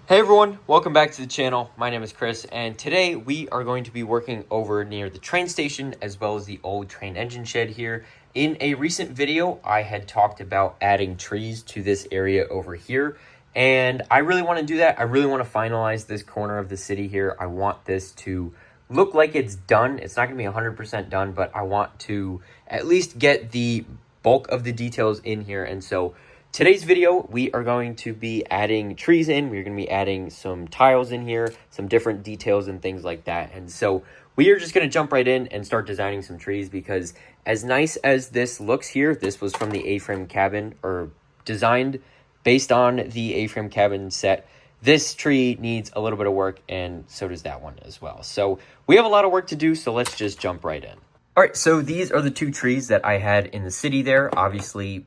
Hey everyone, welcome back to the channel. My name is Chris, and today we are going to be working over near the train station as well as the old train engine shed here. In a recent video, I had talked about adding trees to this area over here, and I really want to do that. I really want to finalize this corner of the city here. I want this to look like it's done. It's not going to be 100% done, but I want to at least get the bulk of the details in here, and so today's video, we are going to be adding trees in. We're going to be adding some tiles in here, some different details and things like that. And so we are just going to jump right in and start designing some trees because as nice as this looks here, this was from the A-frame cabin or designed based on the A-frame cabin set. This tree needs a little bit of work and so does that one as well. So we have a lot of work to do, so let's just jump right in. All right, so these are the two trees that I had in the city there. Obviously,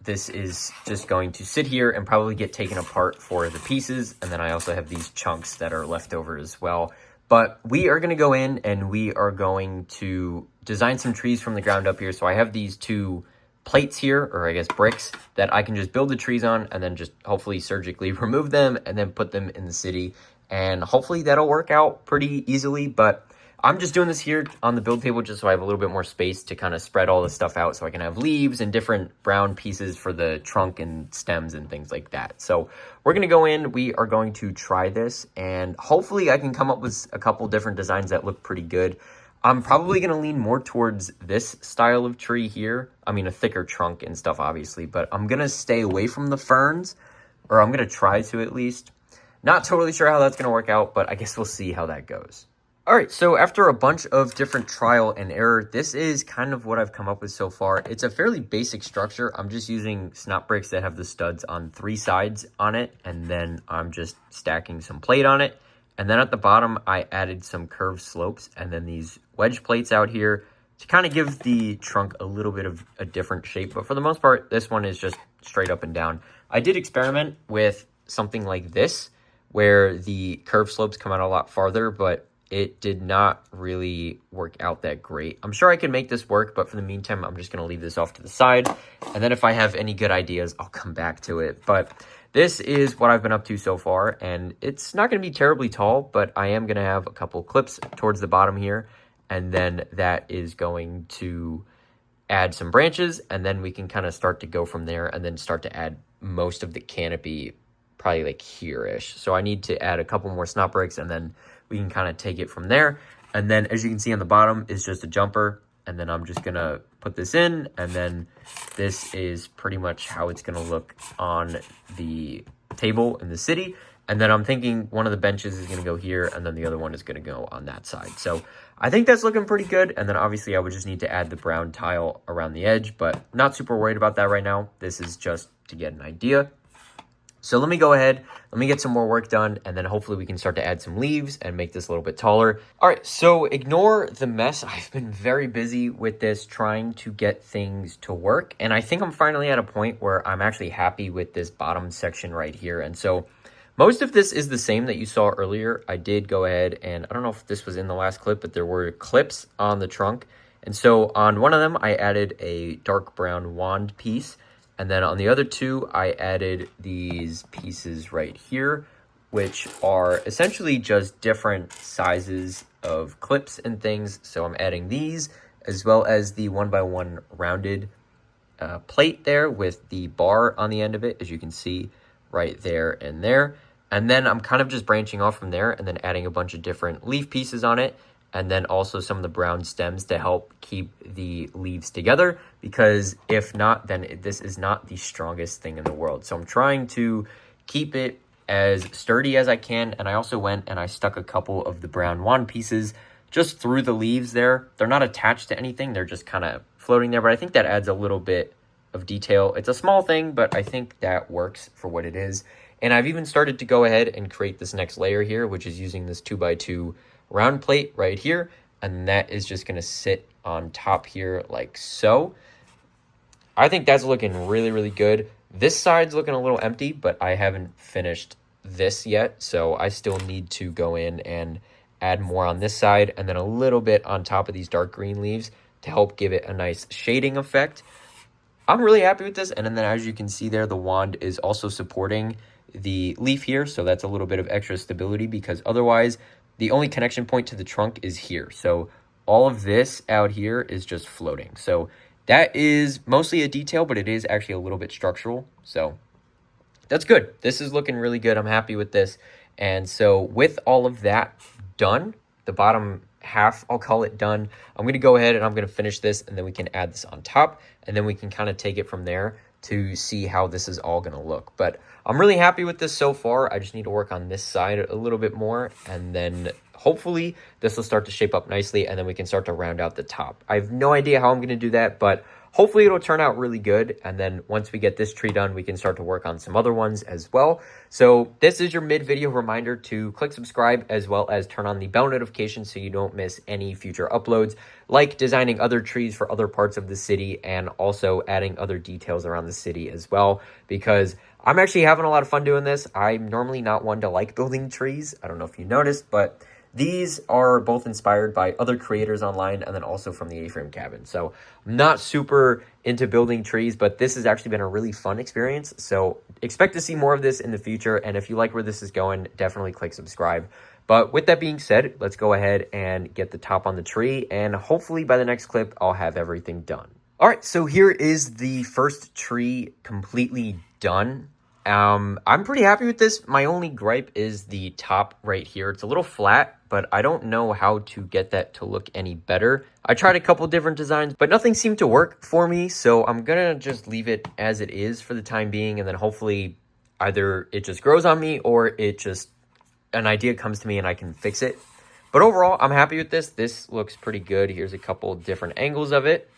this is just going to sit here and probably get taken apart for the pieces. And then I also have these chunks that are left over as well. But we are going to go in and we are going to design some trees from the ground up here. So I have these two plates here, or I guess bricks, that I can just build the trees on and then just hopefully surgically remove them and then put them in the city. And hopefully that'll work out pretty easily. But I'm just doing this here on the build table just so I have a little bit more space to kind of spread all this stuff out so I can have leaves and different brown pieces for the trunk and stems and things like that. So we're going to go in, we are going to try this, and hopefully I can come up with a couple different designs that look pretty good. I'm probably going to lean more towards this style of tree here. I mean, a thicker trunk and stuff, obviously, but I'm going to stay away from the ferns, or I'm going to try to at least. Not totally sure how that's going to work out, but I guess we'll see how that goes. All right, so after a bunch of different trial and error, this is kind of what I've come up with so far. It's a fairly basic structure. I'm just using snot bricks that have the studs on 3 sides on it, and then I'm just stacking some plate on it. And then at the bottom, I added some curved slopes and then these wedge plates out here to kind of give the trunk a little bit of a different shape. But for the most part, this one is just straight up and down. I did experiment with something like this, where the curved slopes come out a lot farther, but it did not really work out that great. I'm sure I can make this work, but for the meantime, I'm just going to leave this off to the side. And then if I have any good ideas, I'll come back to it. But this is what I've been up to so far. And it's not going to be terribly tall, but I am going to have a couple clips towards the bottom here. And then that is going to add some branches. And then we can kind of start to go from there and then start to add most of the canopy probably like here-ish. So I need to add a couple more snot bricks and then we can kind of take it from there. And then as you can see on the bottom is just a jumper. And then I'm just going to put this in. And then this is pretty much how it's going to look on the table in the city. And then I'm thinking one of the benches is going to go here. And then the other one is going to go on that side. So I think that's looking pretty good. And then obviously I would just need to add the brown tile around the edge. But not super worried about that right now. This is just to get an idea. So let me go ahead, let me get some more work done, and then hopefully we can start to add some leaves and make this a little bit taller. All right, so ignore the mess. I've been very busy with this, trying to get things to work. And I think I'm finally at a point where I'm actually happy with this bottom section right here. And so most of this is the same that you saw earlier. I did go ahead and I don't know if this was in the last clip, but there were clips on the trunk. And so on one of them, I added a dark brown wand piece. And then on the other two, I added these pieces right here, which are essentially just different sizes of clips and things. So I'm adding these as well as the 1x1 rounded plate there with the bar on the end of it, as you can see right there and there. And then I'm kind of just branching off from there and then adding a bunch of different leaf pieces on it. And then also some of the brown stems to help keep the leaves together, because if not, then this is not the strongest thing in the world. So I'm trying to keep it as sturdy as I can. And I also went and I stuck a couple of the brown wand pieces just through the leaves there. They're not attached to anything. They're just kind of floating there. But I think that adds a little bit of detail. It's a small thing, but I think that works for what it is. And I've even started to go ahead and create this next layer here, which is using this 2x2 round plate right here, and that is just going to sit on top here like so. I think that's looking really, really good. This side's looking a little empty, but I haven't finished this yet, so I still need to go in and add more on this side and then a little bit on top of these dark green leaves to help give it a nice shading effect. I'm really happy with this. And then as you can see there, the wand is also supporting the leaf here, so that's a little bit of extra stability, because otherwise the only connection point to the trunk is here. So all of this out here is just floating. So that is mostly a detail, but it is actually a little bit structural. So that's good. This is looking really good. I'm happy with this. And so with all of that done, the bottom half, I'll call it done, I'm going to go ahead and I'm going to finish this, and then we can add this on top, and then we can kind of take it from there to see how this is all going to look. But I'm really happy with this so far. I just need to work on this side a little bit more, and then hopefully this will start to shape up nicely, and then we can start to round out the top. I have no idea how I'm going to do that, but hopefully it'll turn out really good. And then once we get this tree done, we can start to work on some other ones as well. So this is your mid-video reminder to click subscribe, as well as turn on the bell notification so you don't miss any future uploads, like designing other trees for other parts of the city, and also adding other details around the city as well, because I'm actually having a lot of fun doing this. I'm normally not one to like building trees. I don't know if you noticed, but these are both inspired by other creators online, and then also from the A-Frame Cabin. So I'm not super into building trees, but this has actually been a really fun experience. So expect to see more of this in the future. And if you like where this is going, definitely click subscribe. But with that being said, let's go ahead and get the top on the tree. And hopefully by the next clip, I'll have everything done. All right, so here is the first tree completely done. I'm pretty happy with this. My only gripe is the top right here. It's a little flat, but I don't know how to get that to look any better. I tried a couple different designs, but nothing seemed to work for me. So I'm gonna just leave it as it is for the time being. And then hopefully either it just grows on me, or an idea comes to me and I can fix it. But overall, I'm happy with this. This looks pretty good. Here's a couple different angles of it,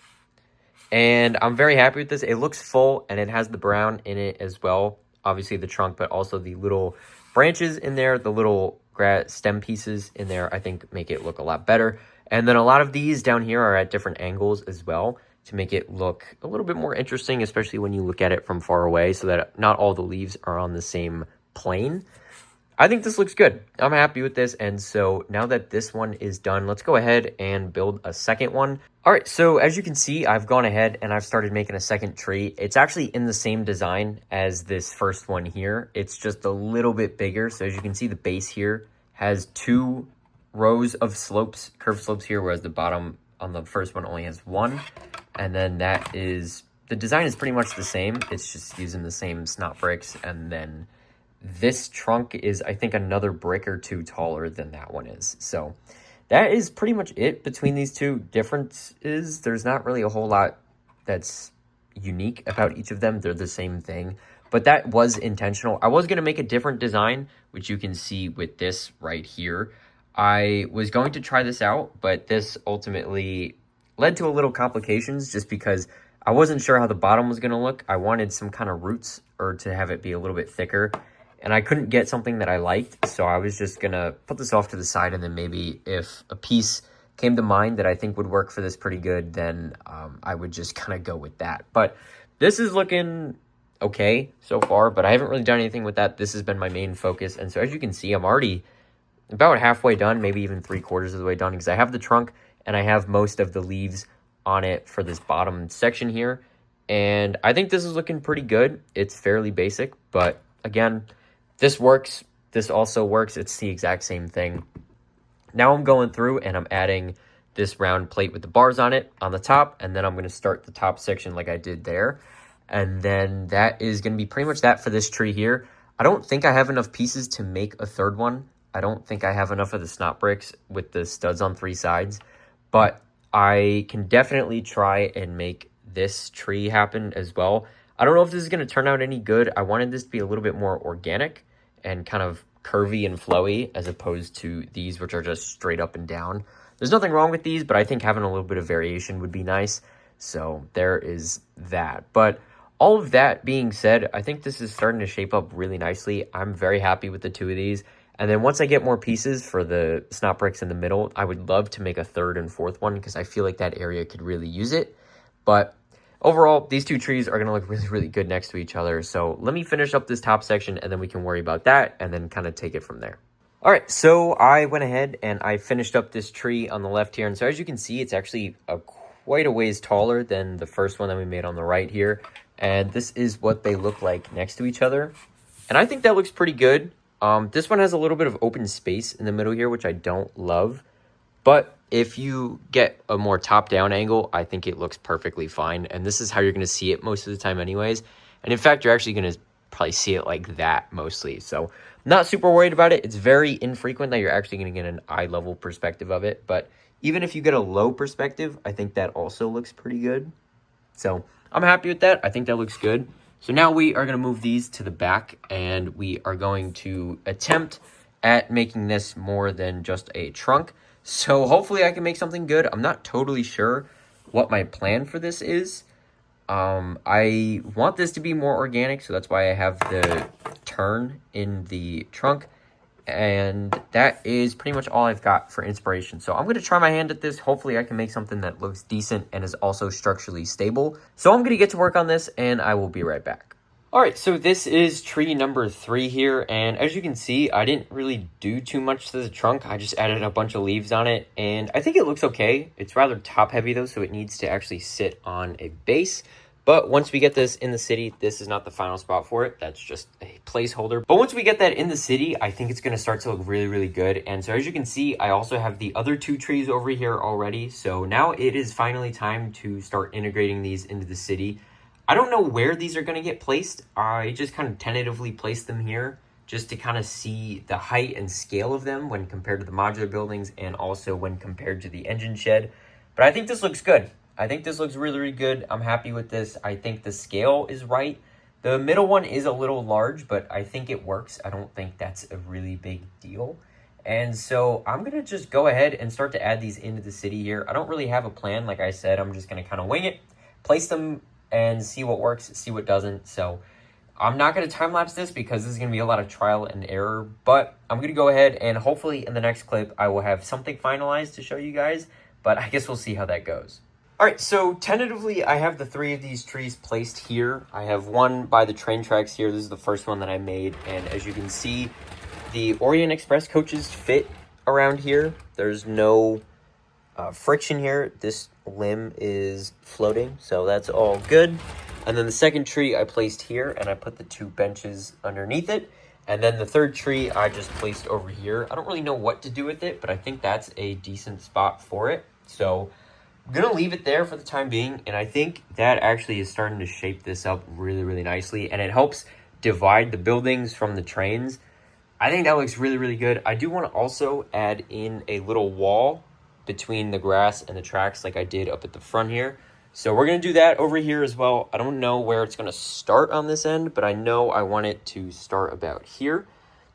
and I'm very happy with this. It looks full, and it has the brown in it as well. Obviously the trunk, but also the little branches in there, the little grass stem pieces in there, I think make it look a lot better. And then a lot of these down here are at different angles as well to make it look a little bit more interesting, especially when you look at it from far away, so that not all the leaves are on the same plane. I think this looks good. I'm happy with this. And so now that this one is done, let's go ahead and build a second one. All right, so as you can see, I've gone ahead and I've started making a second tree. It's actually in the same design as this first one here. It's just a little bit bigger. So as you can see, the base here has 2 rows of slopes, curved slopes here, whereas the bottom on the first one only has 1. And then the design is pretty much the same. It's just using the same snot bricks, and then this trunk is, I think, another brick or 2 taller than that one is. So that is pretty much it between these two differences. There's not really a whole lot that's unique about each of them. They're the same thing, but that was intentional. I was going to make a different design, which you can see with this right here. I was going to try this out, but this ultimately led to a little complications just because I wasn't sure how the bottom was going to look. I wanted some kind of roots, or to have it be a little bit thicker, and I couldn't get something that I liked. So I was just going to put this off to the side, and then maybe if a piece came to mind that I think would work for this pretty good, then I would just kind of go with that. But this is looking okay so far, but I haven't really done anything with that. This has been my main focus. And so as you can see, I'm already about halfway done, maybe even 3/4 of the way done, because I have the trunk and I have most of the leaves on it for this bottom section here. And I think this is looking pretty good. It's fairly basic, but again, this works. This also works. It's the exact same thing. Now I'm going through and I'm adding this round plate with the bars on it on the top, and then I'm going to start the top section like I did there. And then that is going to be pretty much that for this tree here. I don't think I have enough pieces to make a third one. I don't think I have enough of the snot bricks with the studs on 3 sides, but I can definitely try and make this tree happen as well. I don't know if this is going to turn out any good. I wanted this to be a little bit more organic and kind of curvy and flowy, as opposed to these, which are just straight up and down. There's nothing wrong with these, but I think having a little bit of variation would be nice. So there is that. But all of that being said, I think this is starting to shape up really nicely. I'm very happy with the 2 of these. And then once I get more pieces for the snot bricks in the middle, I would love to make a 3rd and 4th one, because I feel like that area could really use it. But overall, these 2 trees are going to look really, really good next to each other. So let me finish up this top section, and then we can worry about that and then kind of take it from there. All right, so I went ahead and I finished up this tree on the left here. And so as you can see, it's actually quite a ways taller than the first one that we made on the right here. And this is what they look like next to each other. And I think that looks pretty good. This one has a little bit of open space in the middle here, which I don't love. But if you get a more top-down angle, I think it looks perfectly fine. And this is how you're going to see it most of the time anyways. And in fact, you're actually going to probably see it like that mostly. So not super worried about it. It's very infrequent that you're actually going to get an eye-level perspective of it. But even if you get a low perspective, I think that also looks pretty good. So I'm happy with that. I think that looks good. So now we are going to move these to the back, and we are going to attempt at making this more than just a trunk. So hopefully I can make something good. I'm not totally sure what my plan for this is. I want this to be more organic, so that's why I have the turn in the trunk. And that is pretty much all I've got for inspiration. So I'm going to try my hand at this. Hopefully I can make something that looks decent and is also structurally stable. So I'm going to get to work on this, and I will be right back. All right, so this is tree number 3 here. And as you can see, I didn't really do too much to the trunk. I just added a bunch of leaves on it, and I think it looks okay. It's rather top heavy though, so it needs to actually sit on a base. But once we get this in the city, this is not the final spot for it. That's just a placeholder. But once we get that in the city, I think it's going to start to look really, really good. And so as you can see, I also have the other 2 trees over here already. So now it is finally time to start integrating these into the city. I don't know where these are going to get placed. I just kind of tentatively placed them here just to kind of see the height and scale of them when compared to the modular buildings and also when compared to the engine shed. But I think this looks good. I think this looks really, really good. I'm happy with this. I think the scale is right. The middle one is a little large, but I think it works. I don't think that's a really big deal. And so I'm going to just go ahead and start to add these into the city here. I don't really have a plan. Like I said, I'm just going to kind of wing it, place them, and see what works, see what doesn't. So I'm not going to time-lapse this because this is going to be a lot of trial and error. But I'm going to go ahead and hopefully in the next clip, I will have something finalized to show you guys. But I guess we'll see how that goes. All right, so tentatively, I have the 3 of these trees placed here. I have one by the train tracks here. This is the first one that I made. And as you can see, the Orient Express coaches fit around here. There's no friction here. This limb is floating, so that's all good. And then the second tree I placed here, and I put the 2 benches underneath it. And then the third tree I just placed over here. I don't really know what to do with it, but I think that's a decent spot for it. So I'm going to leave it there for the time being, and I think that actually is starting to shape this up really, really nicely, and it helps divide the buildings from the trains. I think that looks really, really good. I do want to also add in a little wall between the grass and the tracks like I did up at the front here. So we're going to do that over here as well. I don't know where it's going to start on this end, but I know I want it to start about here.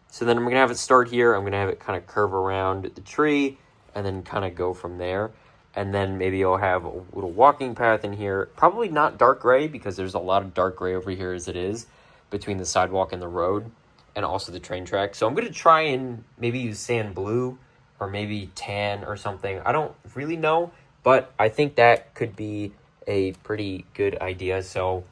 So then I'm going to have it start here. I'm going to have it kind of curve around the tree and then kind of go from there. And then maybe I'll have a little walking path in here. Probably not dark gray because there's a lot of dark gray over here as it is between the sidewalk and the road and also the train track. So I'm going to try and maybe use sand blue or maybe tan or something. I don't really know, but I think that could be a pretty good idea. So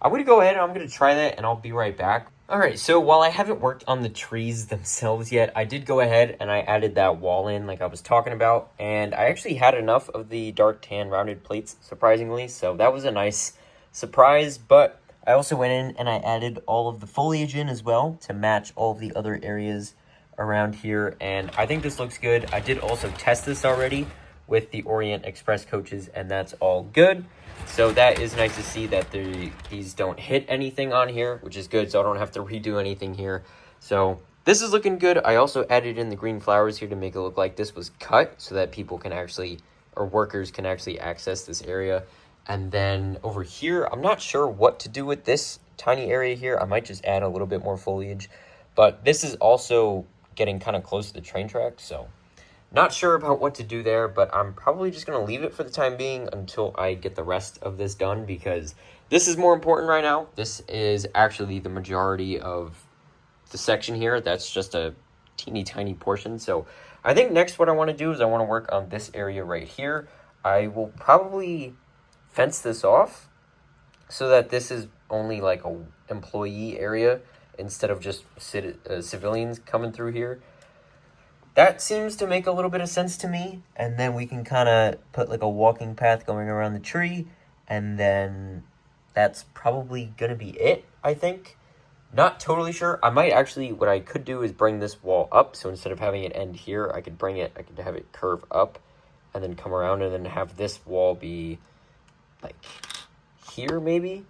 I'm going to go ahead and I'm going to try that and I'll be right back. All right, so while I haven't worked on the trees themselves yet, I did go ahead and I added that wall in like I was talking about, and I actually had enough of the dark tan rounded plates, surprisingly, so that was a nice surprise. But I also went in and I added all of the foliage in as well to match all of the other areas around here, and I think this looks good. I did also test this already with the Orient Express coaches, and that's all good. So that is nice to see that these don't hit anything on here, which is good, so I don't have to redo anything here. So this is looking good. I also added in the green flowers here to make it look like this was cut so that people can actually, or workers can actually access this area. And then over here, I'm not sure what to do with this tiny area here. I might just add a little bit more foliage, but this is also getting kind of close to the train track, so not sure about what to do there, but I'm probably just going to leave it for the time being until I get the rest of this done, because this is more important right now. This is actually the majority of the section here. That's just a teeny tiny portion. So I think next what I want to do is I want to work on this area right here. I will probably fence this off so that this is only like a employee area instead of just civilians coming through here. That seems to make a little bit of sense to me. And then we can kind of put like a walking path going around the tree. And then that's probably going to be it, I think. Not totally sure. I might actually, what I could do is bring this wall up. So instead of having it end here, I could have it curve up and then come around and then have this wall be like here maybe,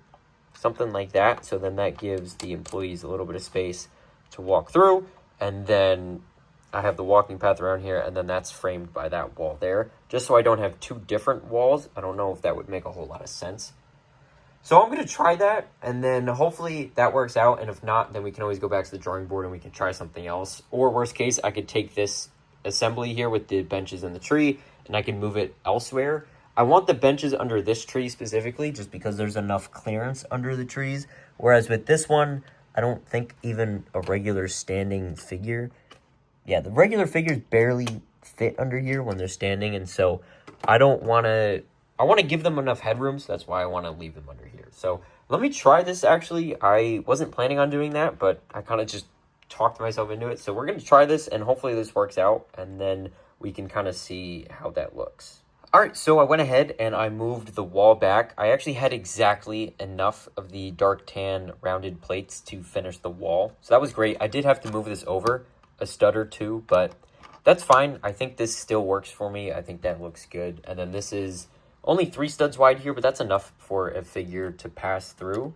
something like that. So then that gives the employees a little bit of space to walk through, and then I have the walking path around here, and then that's framed by that wall there, just so I don't have two different walls. I don't know if that would make a whole lot of sense. So I'm going to try that, and then hopefully that works out, and if not, then we can always go back to the drawing board and we can try something else. Or worst case, I could take this assembly here with the benches and the tree, and I can move it elsewhere. I want the benches under this tree specifically, just because there's enough clearance under the trees, whereas with this one, I don't think even a regular standing figure, yeah, the regular figures barely fit under here when they're standing, and so I want to give them enough headroom, so that's why I want to leave them under here. So let me try this, actually. I wasn't planning on doing that, but I kind of just talked myself into it. So we're going to try this, and hopefully this works out, and then we can kind of see how that looks. All right, so I went ahead and I moved the wall back. I actually had exactly enough of the dark tan rounded plates to finish the wall. So that was great. I did have to move this over a stud or two, but that's fine. I think this still works for me. I think that looks good. And then this is only 3 studs wide here, but that's enough for a figure to pass through.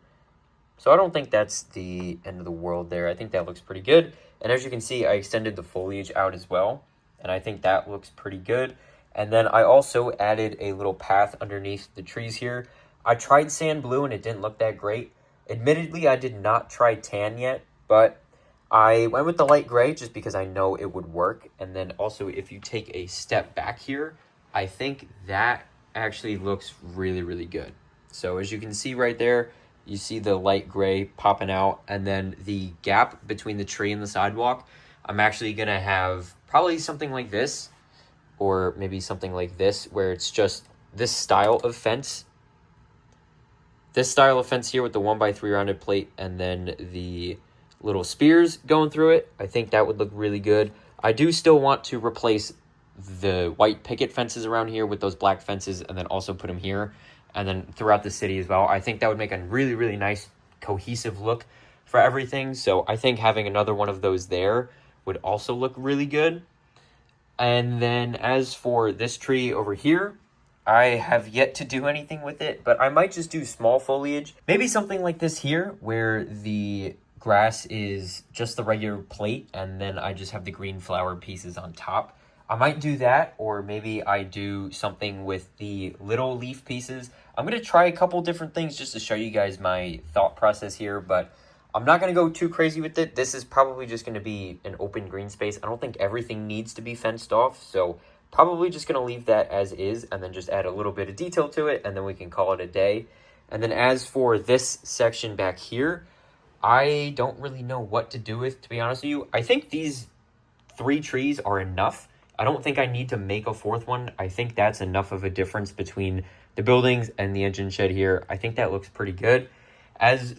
So I don't think that's the end of the world there. I think that looks pretty good. And as you can see, I extended the foliage out as well, and I think that looks pretty good. And then I also added a little path underneath the trees here. I tried sand blue and it didn't look that great. Admittedly, I did not try tan yet, but I went with the light gray just because I know it would work. And then also, if you take a step back here, I think that actually looks really, really good. So as you can see right there, you see the light gray popping out, and then the gap between the tree and the sidewalk, I'm actually going to have probably something like this, or maybe something like this, where it's just this style of fence. This style of fence here with the 1x3 rounded plate and then the little spears going through it. I think that would look really good. I do still want to replace the white picket fences around here with those black fences, and then also put them here and then throughout the city as well. I think that would make a really, really nice cohesive look for everything. So I think having another one of those there would also look really good. And then as for this tree over here, I have yet to do anything with it, but I might just do small foliage. Maybe something like this here, where the grass is just the regular plate, and then I just have the green flower pieces on top. I might do that, or maybe I do something with the little leaf pieces. I'm going to try a couple different things just to show you guys my thought process here, but I'm not going to go too crazy with it. This is probably just going to be an open green space. I don't think everything needs to be fenced off, so probably just going to leave that as is and then just add a little bit of detail to it, and then we can call it a day. And then as for this section back here, I don't really know what to do with, to be honest with you. I think these 3 trees are enough. I don't think I need to make a 4th one. I think that's enough of a difference between the buildings and the engine shed here. I think that looks pretty good.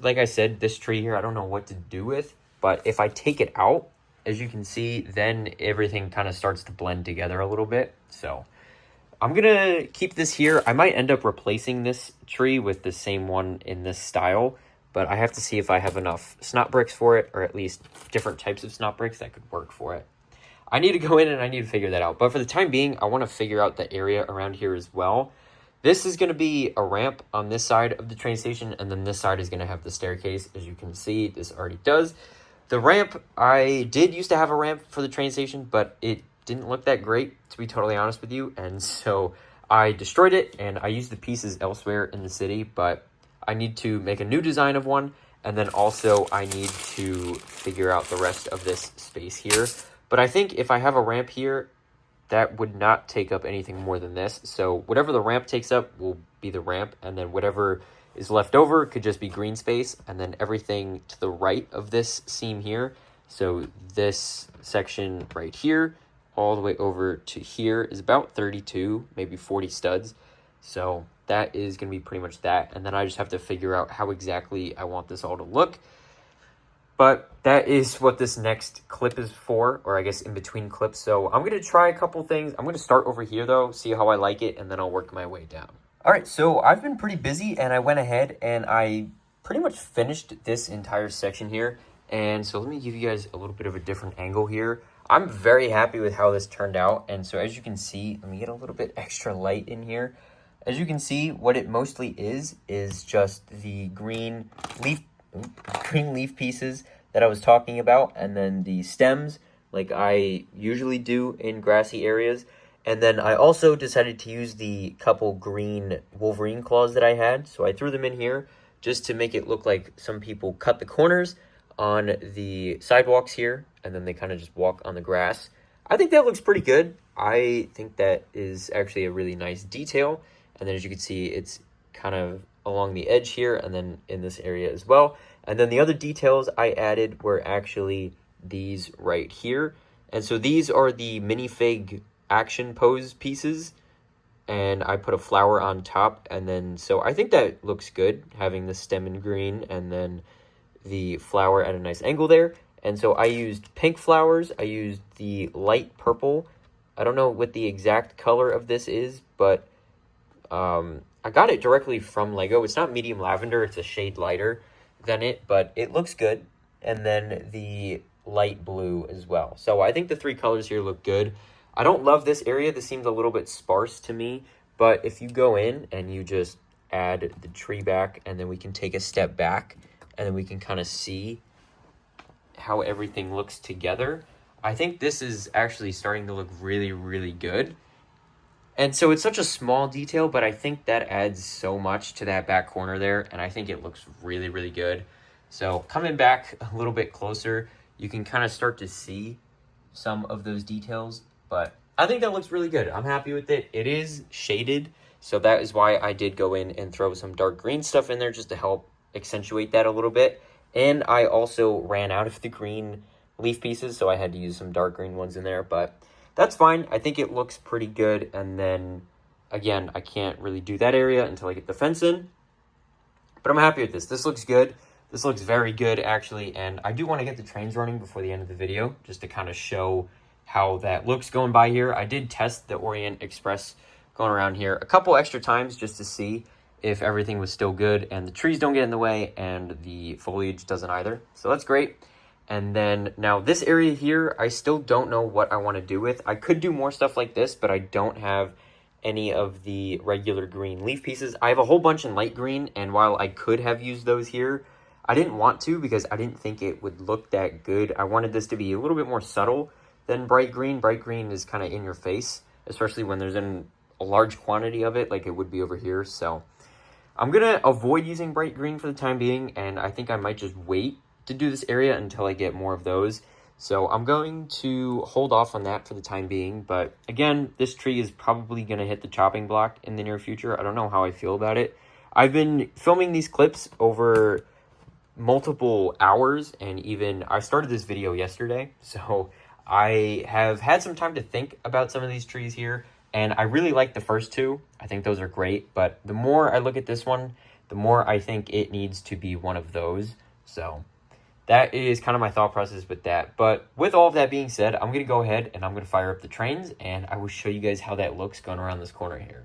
Like I said, this tree here, I don't know what to do with, but if I take it out, as you can see, then everything kind of starts to blend together a little bit. So I'm going to keep this here. I might end up replacing this tree with the same one in this style, but I have to see if I have enough snot bricks for it, or at least different types of snot bricks that could work for it. I need to go in and I need to figure that out. But for the time being, I want to figure out the area around here as well. This is going to be a ramp on this side of the train station, and then this side is going to have the staircase. As you can see, this already does. The ramp, I did used to have a ramp for the train station, but it didn't look that great, to be totally honest with you. And so I destroyed it, and I used the pieces elsewhere in the city, but I need to make a new design of one. And then also I need to figure out the rest of this space here. But I think if I have a ramp here, that would not take up anything more than this. So whatever the ramp takes up will be the ramp, and then whatever is left over could just be green space, and then everything to the right of this seam here, so this section right here all the way over to here is about 32, maybe 40 studs. So that is going to be pretty much that, and then I just have to figure out how exactly I want this all to look. But that is what this next clip is for, or I guess in between clips. So I'm going to try a couple things. I'm going to start over here though, see how I like it, and then I'll work my way down. All right, so I've been pretty busy, and I went ahead and I pretty much finished this entire section here. And so let me give you guys a little bit of a different angle here. I'm very happy with how this turned out. And so as you can see, let me get a little bit extra light in here. As you can see, what it mostly is just the green leaf pieces that I was talking about, and then the stems like I usually do in grassy areas. And then I also decided to use the couple green Wolverine claws that I had. So I threw them in here just to make it look like some people cut the corners on the sidewalks here, and then they kind of just walk on the grass. I think that looks pretty good. I think that is actually a really nice detail. And then as you can see, it's kind of along the edge here and then in this area as well. And then the other details I added were actually these right here. And so these are the minifig action pose pieces. And I put a flower on top. And then, so I think that looks good, having the stem in green and then the flower at a nice angle there. And so I used pink flowers. I used the light purple. I don't know what the exact color of this is, but I got it directly from Lego. It's not medium lavender. It's a shade lighter than it, but it looks good. And then the light blue as well. So I think the three colors here look good. I don't love this area. This seems a little bit sparse to me, but if you go in and you just add the tree back, and then we can take a step back, and then we can kind of see how everything looks together. I think this is actually starting to look really, really good. And so it's such a small detail, but I think that adds so much to that back corner there, and I think it looks really, really good. So coming back a little bit closer, you can kind of start to see some of those details, but I think that looks really good. I'm happy with it. It is shaded, so that is why I did go in and throw some dark green stuff in there just to help accentuate that a little bit. And I also ran out of the green leaf pieces, so I had to use some dark green ones in there, but that's fine. I think it looks pretty good. And then again, I can't really do that area until I get the fence in, but I'm happy with this. This looks good. This looks very good actually. And I do want to get the trains running before the end of the video, just to kind of show how that looks going by here. I did test the Orient Express going around here a couple extra times just to see if everything was still good and the trees don't get in the way and the foliage doesn't either. So that's great. And then now this area here, I still don't know what I want to do with. I could do more stuff like this, but I don't have any of the regular green leaf pieces. I have a whole bunch in light green, and while I could have used those here, I didn't want to because I didn't think it would look that good. I wanted this to be a little bit more subtle than bright green. Bright green is kind of in your face, especially when there's in a large quantity of it like it would be over here. So I'm going to avoid using bright green for the time being, and I think I might just wait to do this area until I get more of those. So I'm going to hold off on that for the time being. But again, this tree is probably going to hit the chopping block in the near future. I don't know how I feel about it. I've been filming these clips over multiple hours, and even I started this video yesterday. So I have had some time to think about some of these trees here, and I really like the first two. I think those are great. But the more I look at this one, the more I think it needs to be one of those. So that is kind of my thought process with that. But with all of that being said, I'm going to go ahead and I'm going to fire up the trains, and I will show you guys how that looks going around this corner here.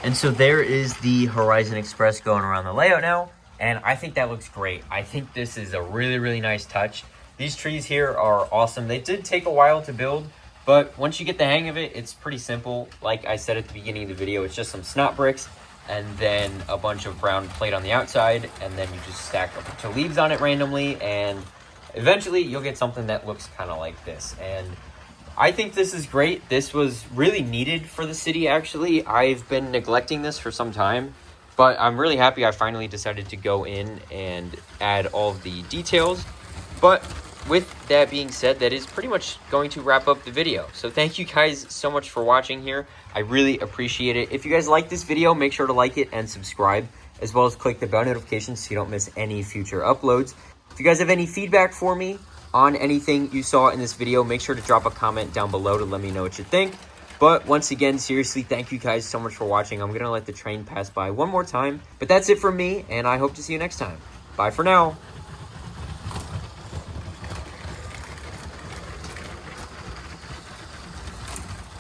And so there is the Horizon Express going around the layout now, and I think that looks great. I think this is a really, really nice touch. These trees here are awesome. They did take a while to build, but once you get the hang of it, it's pretty simple. Like I said at the beginning of the video, it's just some snot bricks and then a bunch of brown plate on the outside, and then you just stack a bunch of leaves on it randomly, and eventually you'll get something that looks kind of like this. And I think this is great. This was really needed for the city, actually. I've been neglecting this for some time, but I'm really happy I finally decided to go in and add all of the details. But with that being said, that is pretty much going to wrap up the video. So thank you guys so much for watching here. I really appreciate it. If you guys like this video, make sure to like it and subscribe, as well as click the bell notifications so you don't miss any future uploads. If you guys have any feedback for me on anything you saw in this video, make sure to drop a comment down below to let me know what you think. But once again, seriously, thank you guys so much for watching. I'm going to let the train pass by one more time. But that's it from me, and I hope to see you next time. Bye for now.